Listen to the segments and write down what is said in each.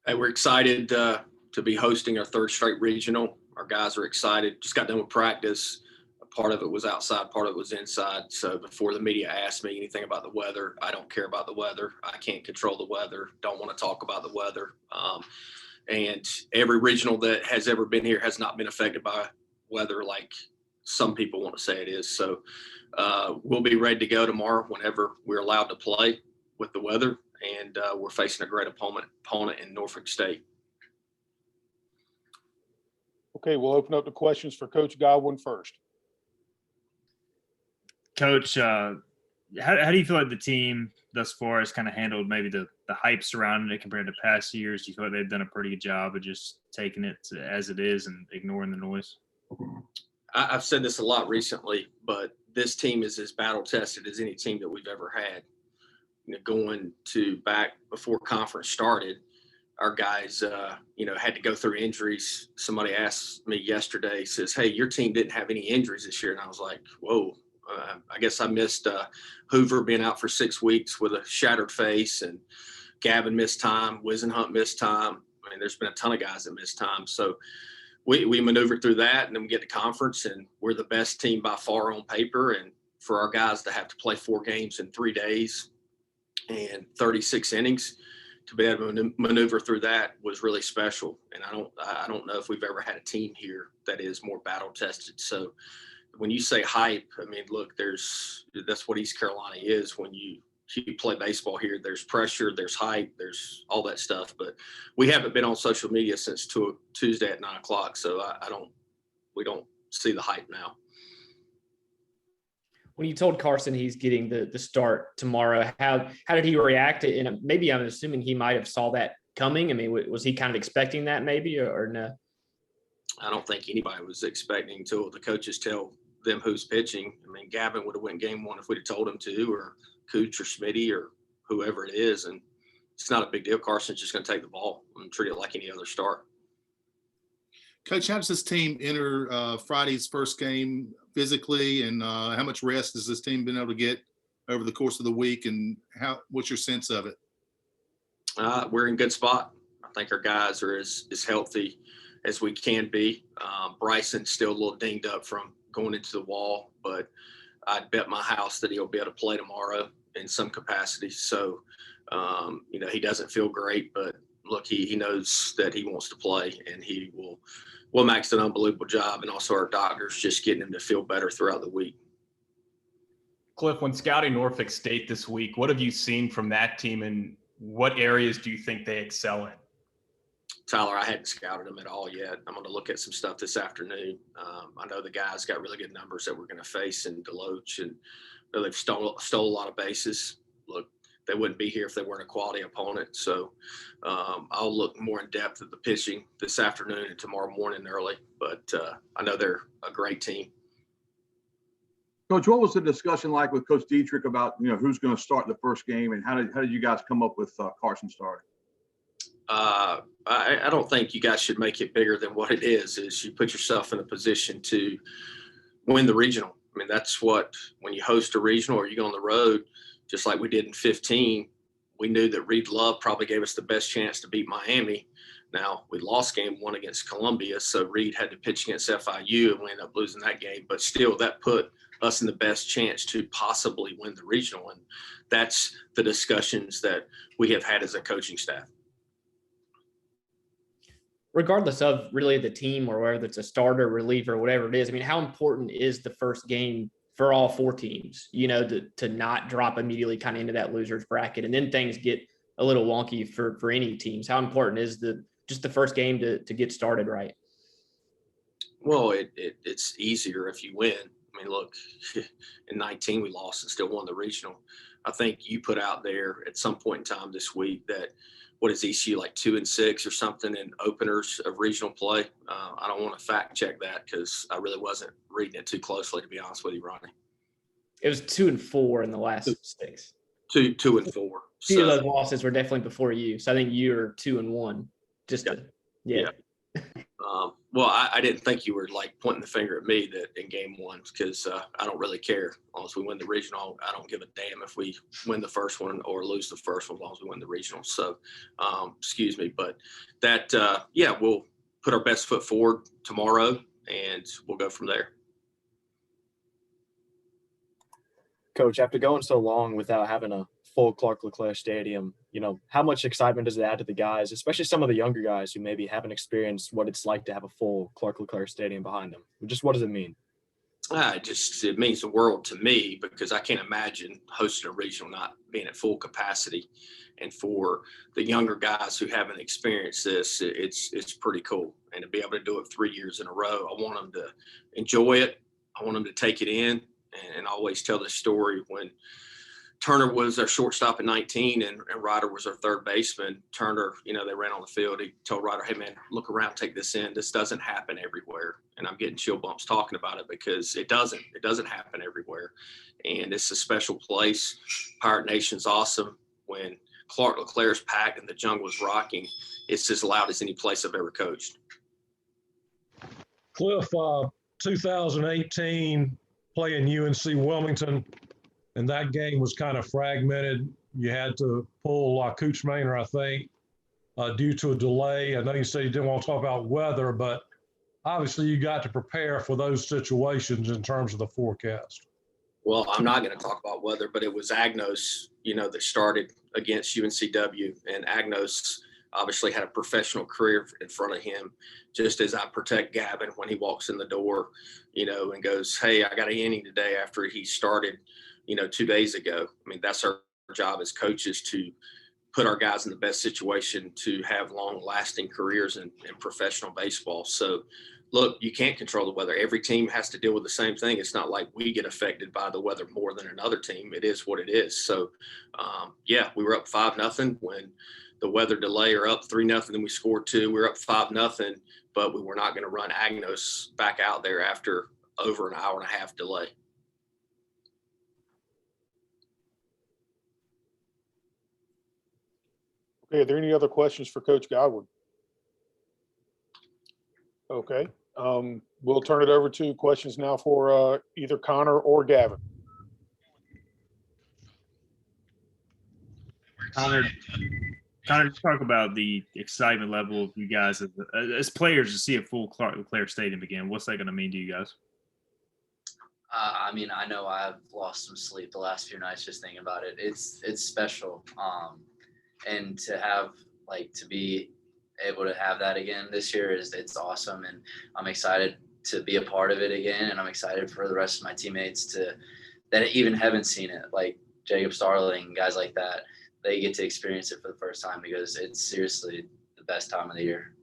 Hey, we're excited to be hosting our third straight regional. Our guys are excited. Just got done with practice. Part of it was outside, part of it was inside. So before the media asked me anything about the weather, I don't care about the weather. I can't control the weather. Don't want to talk about the weather. And every regional that has ever been here has not been affected by weather like some people want to say it is. So we'll be ready to go tomorrow whenever we're allowed to play with the weather. And we're facing a great opponent in Norfolk State. Okay, we'll open up the questions for Coach Godwin first. Coach, how do you feel like the team thus far has kind of handled maybe the hype surrounding it compared to past years? Do you feel like they've done a pretty good job of just taking it as it is and ignoring the noise? I've said this a lot recently, but this team is as battle-tested as any team that we've ever had. You know, going to back before conference started, our guys, had to go through injuries. Somebody asked me yesterday, says, "Hey, your team didn't have any injuries this year." And I was like, whoa. I guess I missed Hoover being out for 6 weeks with a shattered face, and Gavin missed time. Wisenhunt missed time. I mean, there's been a ton of guys that missed time. So we maneuvered through that, and then we get to conference, and we're the best team by far on paper. And for our guys to have to play 4 games in 3 days and 36 innings, to be able to maneuver through that was really special. And I don't know if we've ever had a team here that is more battle tested. So when you say hype, I mean, look, that's what East Carolina is. When you play baseball here, there's pressure, there's hype, there's all that stuff. But we haven't been on social media since Tuesday at 9:00. So we don't see the hype now. When you told Carson he's getting the start tomorrow, how did he react? And maybe I'm assuming he might have saw that coming. I mean, was he kind of expecting that maybe or no? I don't think anybody was expecting until the coaches tell them who's pitching. I mean, Gavin would have went game 1 if we'd have told him to, or Cooch or Smitty or whoever it is. And it's not a big deal. Carson's just going to take the ball and treat it like any other start. Coach, how does this team enter Friday's first game physically, and how much rest has this team been able to get over the course of the week, and what's your sense of it? We're in good spot. I think our guys are as healthy as we can be. Bryson's still a little dinged up from going into the wall, but I'd bet my house that he'll be able to play tomorrow in some capacity. So, he doesn't feel great, but look, he knows that he wants to play, and he will Max an unbelievable job, and also our doctors just getting him to feel better throughout the week. Cliff, when scouting Norfolk State this week, what have you seen from that team, and what areas do you think they excel in? Tyler, I hadn't scouted them at all yet. I'm going to look at some stuff this afternoon. I know the guys got really good numbers that we're going to face in Deloach, and they've stole a lot of bases. Look, they wouldn't be here if they weren't a quality opponent. So I'll look more in depth at the pitching this afternoon and tomorrow morning early. But I know they're a great team. Coach, what was the discussion like with Coach Dietrich about who's going to start the first game, and how did you guys come up with Carson starting? I don't think you guys should make it bigger than what it is you put yourself in a position to win the regional. I mean, that's what, when you host a regional or you go on the road, just like we did in 15, we knew that Reed Love probably gave us the best chance to beat Miami. Now, we lost game 1 against Columbia, so Reed had to pitch against FIU, and we ended up losing that game. But still, that put us in the best chance to possibly win the regional. And that's the discussions that we have had as a coaching staff. Regardless of really the team or whether it's a starter, reliever, whatever it is, I mean, how important is the first game for all 4 teams, to not drop immediately kind of into that loser's bracket, and then things get a little wonky for any teams? How important is just the first game to get started right? Well, it's easier if you win. I mean, look, in 19 we lost and still won the regional. I think you put out there at some point in time this week that what is ECU, like 2-6 or something in openers of regional play? I don't want to fact check that because I really wasn't reading it too closely, to be honest with you, Ronnie. It was 2-4 in the last 6. 2 and 4. Two of those losses were definitely before you. So I think you're 2-1. Well, I didn't think you were like pointing the finger at me that in game one, because I don't really care. As long as we win the regional, I don't give a damn if we win the first one or lose the first one, as long as we win the regional. So, excuse me, but that, yeah, we'll put our best foot forward tomorrow and we'll go from there. Coach, after going so long without having a full Clark LeClaire Stadium, how much excitement does it add to the guys, especially some of the younger guys who maybe haven't experienced what it's like to have a full Clark LeClaire Stadium behind them? Just what does it mean? It means the world to me, because I can't imagine hosting a regional not being at full capacity. And for the younger guys who haven't experienced this, it's pretty cool. And to be able to do it 3 years in a row, I want them to enjoy it. I want them to take it in, and I always tell this story when Turner was our shortstop at 19 and Ryder was our third baseman. Turner, they ran on the field. He told Ryder, hey, man, look around, take this in. This doesn't happen everywhere. And I'm getting chill bumps talking about it because it doesn't. It doesn't happen everywhere. And it's a special place. Pirate Nation's awesome. When Clark LeClaire's packed and the jungle's rocking, it's as loud as any place I've ever coached. Cliff, 2018, playing UNC Wilmington, and that game was kind of fragmented. You had to pull Cooch Maynor, I think, due to a delay. I know you said you didn't want to talk about weather, but obviously you got to prepare for those situations in terms of the forecast. Well, I'm not going to talk about weather, but it was Agnos, that started against UNCW, and Agnos obviously had a professional career in front of him, just as I protect Gavin when he walks in the door, and goes, hey, I got an inning today after he started, 2 days ago. I mean, that's our job as coaches, to put our guys in the best situation to have long lasting careers in professional baseball. So look, you can't control the weather. Every team has to deal with the same thing. It's not like we get affected by the weather more than another team. It is what it is. So yeah, we were up 5-0 when the weather delay, or up 3-0, then we scored 2. We were up 5-0, but we were not going to run Agnos back out there after over an hour and a half delay. Okay, are there any other questions for Coach Godwin? Okay, we'll turn it over to questions now for either Connor or Gavin. Connor, just talk about the excitement level of you guys as players to see a full Clark LeClaire Stadium again. What's that going to mean to you guys? I mean, I know I've lost some sleep the last few nights just thinking about it. It's special. And to have, to be able to have that again this year it's awesome. And I'm excited to be a part of it again. And I'm excited for the rest of my teammates that even haven't seen it, like Jacob Starling, guys like that. They get to experience it for the first time, because it's seriously the best time of the year.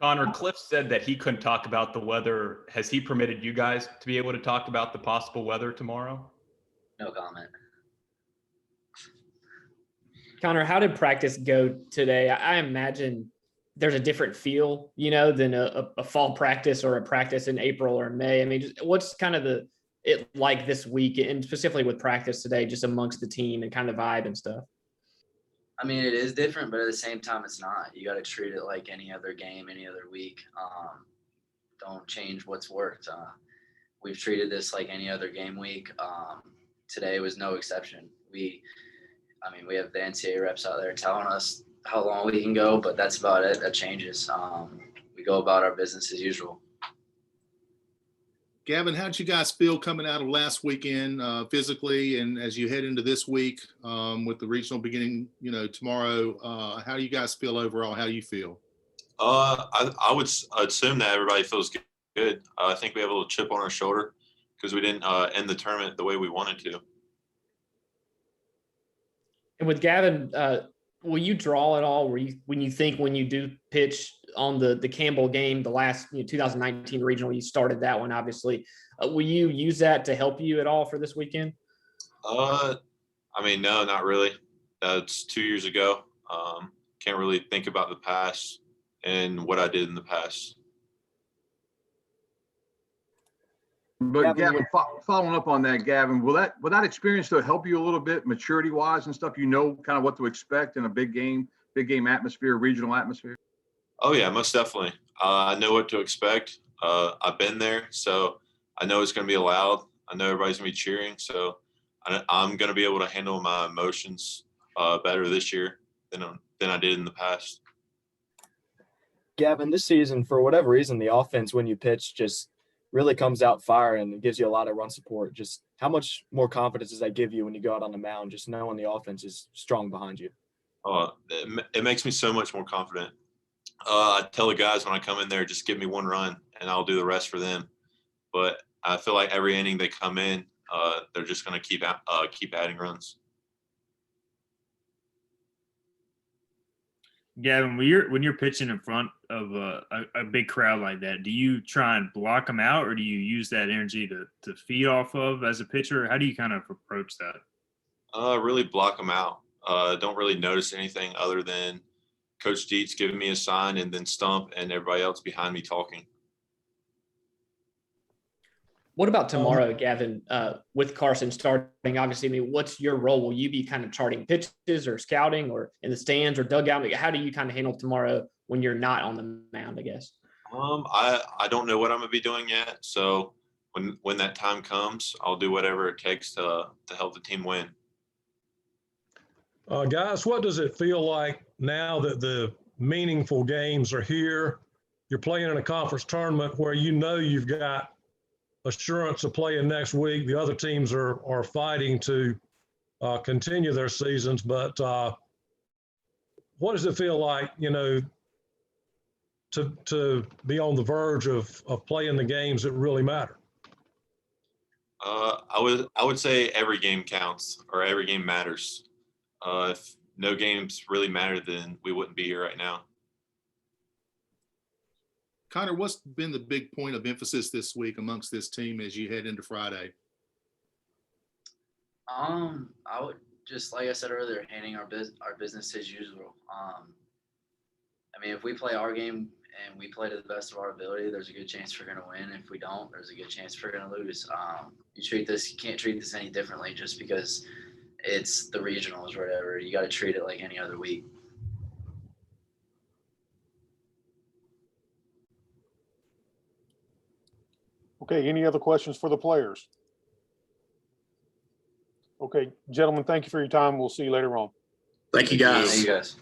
Connor, Cliff said that he couldn't talk about the weather. Has he permitted you guys to be able to talk about the possible weather tomorrow? No comment. Connor, how did practice go today? I imagine there's a different feel, than a fall practice or a practice in April or May. I mean, what's kind of it like this week, and specifically with practice today, just amongst the team and kind of vibe and stuff? I mean, it is different, but at the same time, it's not. You got to treat it like any other game, any other week. Don't change what's worked. We've treated this like any other game week. Today was no exception. We have the NCAA reps out there telling us how long we can go, but that's about it. That changes. We go about our business as usual. Gavin, how did you guys feel coming out of last weekend physically, and as you head into this week with the regional beginning, tomorrow? How do you guys feel overall? How do you feel? I would assume that everybody feels good. I think we have a little chip on our shoulder because we didn't end the tournament the way we wanted to. And with Gavin, will you draw at all? When you do pitch on the Campbell game, the last 2019 regional, you started that one, obviously. Will you use that to help you at all for this weekend? No, not really. It's 2 years ago. Can't really think about the past and what I did in the past. But Gavin, following up on that, Gavin, will that experience though help you a little bit maturity wise and stuff? Kind of what to expect in a big game atmosphere, regional atmosphere? Oh yeah, most definitely. I know what to expect. I've been there, so I know it's going to be loud. I know everybody's going to be cheering, so I'm going to be able to handle my emotions better this year than I did in the past. Gavin, this season, for whatever reason, the offense when you pitch just really comes out firing and gives you a lot of run support. Just how much more confidence does that give you when you go out on the mound, just knowing the offense is strong behind you? It makes me so much more confident. I tell the guys when I come in there, just give me one run and I'll do the rest for them. But I feel like every inning they come in, they're just going to keep adding runs. Gavin, when you're pitching in front of a big crowd like that, do you try and block them out, or do you use that energy to feed off of as a pitcher? How do you kind of approach that? Really block them out. Don't really notice anything other than Coach Dietz giving me a sign and then Stump and everybody else behind me talking. What about tomorrow, Gavin, with Carson starting? Obviously, I mean, what's your role? Will you be kind of charting pitches or scouting or in the stands or dugout? How do you kind of handle tomorrow when you're not on the mound, I guess? I don't know what I'm going to be doing yet. So when that time comes, I'll do whatever it takes to help the team win. Guys, what does it feel like now that the meaningful games are here? You're playing in a conference tournament where you know you've got assurance of playing next week. The other teams are fighting to continue their seasons, but what does it feel like, you know, to be on the verge of playing the games that really matter? I would say every game counts, or every game matters. If no games really matter, then we wouldn't be here right now. Connor, what's been the big point of emphasis this week amongst this team as you head into Friday? I would just, like I said earlier, handling our business as usual. I mean, if we play our game and we play to the best of our ability, there's a good chance we're going to win. If we don't, there's a good chance we're going to lose. You can't treat this any differently just because it's the regionals or whatever. You got to treat it like any other week. Okay, any other questions for the players? Okay, gentlemen, thank you for your time. We'll see you later on. Thank you, guys. Thank you, guys.